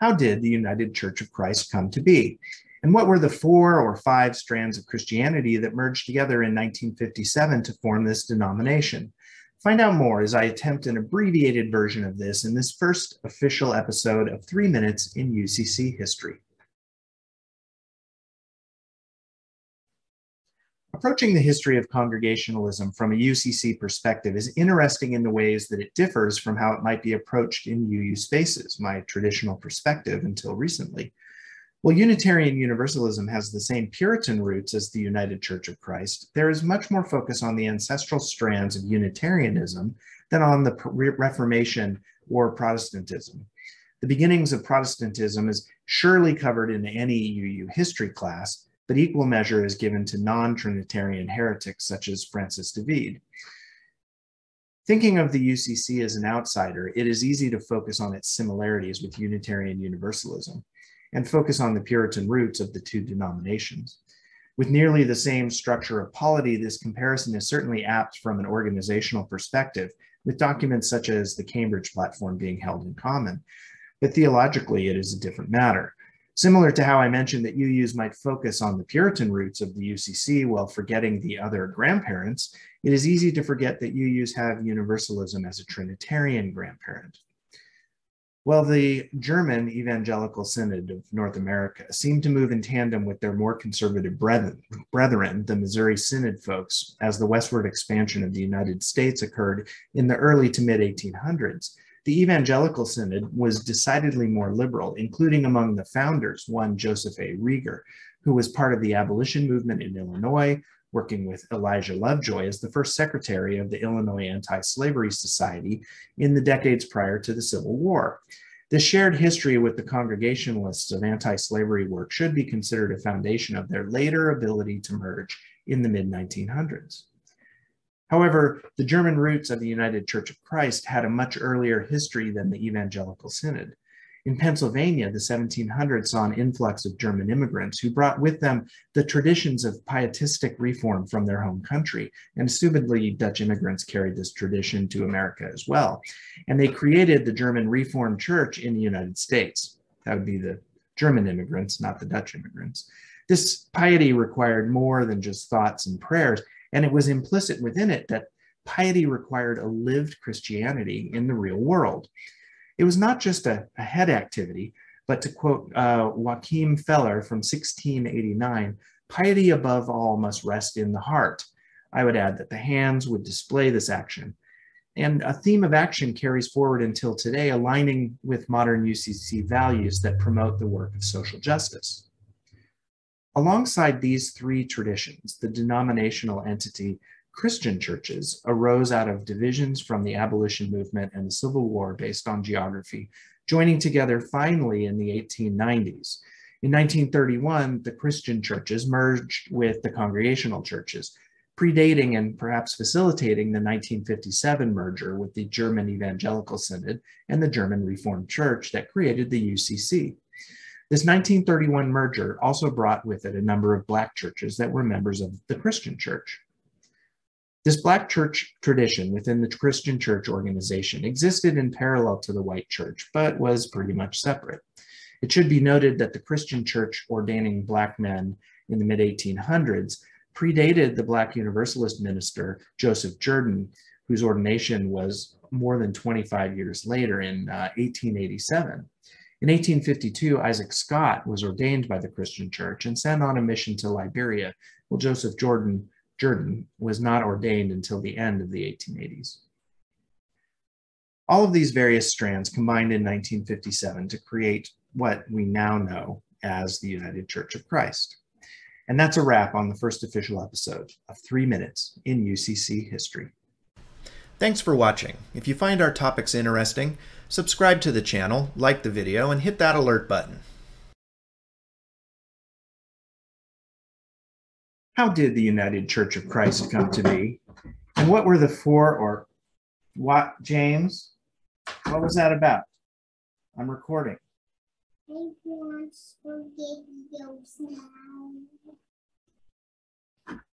How did the United Church of Christ come to be? And what were the 4 or 5 strands of Christianity that merged together in 1957 to form this denomination? Find out more as I attempt an abbreviated version of this in this first official episode of 3 Minutes in UCC History. Approaching the history of Congregationalism from a UCC perspective is interesting in the ways that it differs from how it might be approached in UU spaces, my traditional perspective until recently. While Unitarian Universalism has the same Puritan roots as the United Church of Christ, there is much more focus on the ancestral strands of Unitarianism than on the Reformation or Protestantism. The beginnings of Protestantism is surely covered in any UU history class, but equal measure is given to non-Trinitarian heretics such as Francis de Vide. Thinking of the UCC as an outsider, it is easy to focus on its similarities with Unitarian Universalism and focus on the Puritan roots of the two denominations. With nearly the same structure of polity, this comparison is certainly apt from an organizational perspective, with documents such as the Cambridge Platform being held in common. But theologically, it is a different matter. Similar to how I mentioned that UUs might focus on the Puritan roots of the UCC while forgetting the other grandparents, it is easy to forget that UUs have Universalism as a Trinitarian grandparent. Well, the German Evangelical Synod of North America seemed to move in tandem with their more conservative brethren, the Missouri Synod folks, as the westward expansion of the United States occurred in the early to mid-1800s. The Evangelical Synod was decidedly more liberal, including among the founders, one Joseph A. Rieger, who was part of the abolition movement in Illinois, working with Elijah Lovejoy as the first secretary of the Illinois Anti-Slavery Society in the decades prior to the Civil War. This shared history with the Congregationalists of anti-slavery work should be considered a foundation of their later ability to merge in the mid-1900s. However, the German roots of the United Church of Christ had a much earlier history than the Evangelical Synod. In Pennsylvania, the 1700s saw an influx of German immigrants who brought with them the traditions of pietistic reform from their home country, and assumedly Dutch immigrants carried this tradition to America as well. And they created the German Reformed Church in the United States. That would be the German immigrants, not the Dutch immigrants. This piety required more than just thoughts and prayers, and it was implicit within it that piety required a lived Christianity in the real world. It was not just a head activity, but to quote Joachim Feller from 1689, piety above all must rest in the heart. I would add that the hands would display this action. And a theme of action carries forward until today, aligning with modern UCC values that promote the work of social justice. Alongside these 3 traditions, the denominational entity Christian churches arose out of divisions from the abolition movement and the Civil War based on geography, joining together finally in the 1890s. In 1931, the Christian churches merged with the Congregational churches, predating and perhaps facilitating the 1957 merger with the German Evangelical Synod and the German Reformed Church that created the UCC. This 1931 merger also brought with it a number of Black churches that were members of the Christian church. This Black church tradition within the Christian church organization existed in parallel to the white church, but was pretty much separate. It should be noted that the Christian church ordaining Black men in the mid-1800s predated the Black Universalist minister, Joseph Jordan, whose ordination was more than 25 years later in 1887. In 1852, Isaac Scott was ordained by the Christian church and sent on a mission to Liberia, while Joseph Jordan was not ordained until the end of the 1880s. All of these various strands combined in 1957 to create what we now know as the United Church of Christ. And that's a wrap on the first official episode of 3 Minutes in UCC History. Thanks for watching. If you find our topics interesting, subscribe to the channel, like the video, and hit that alert button. How did the United Church of Christ come to be? And what were the 4 or what, James? What was that about? I'm recording. I want spaghettios now.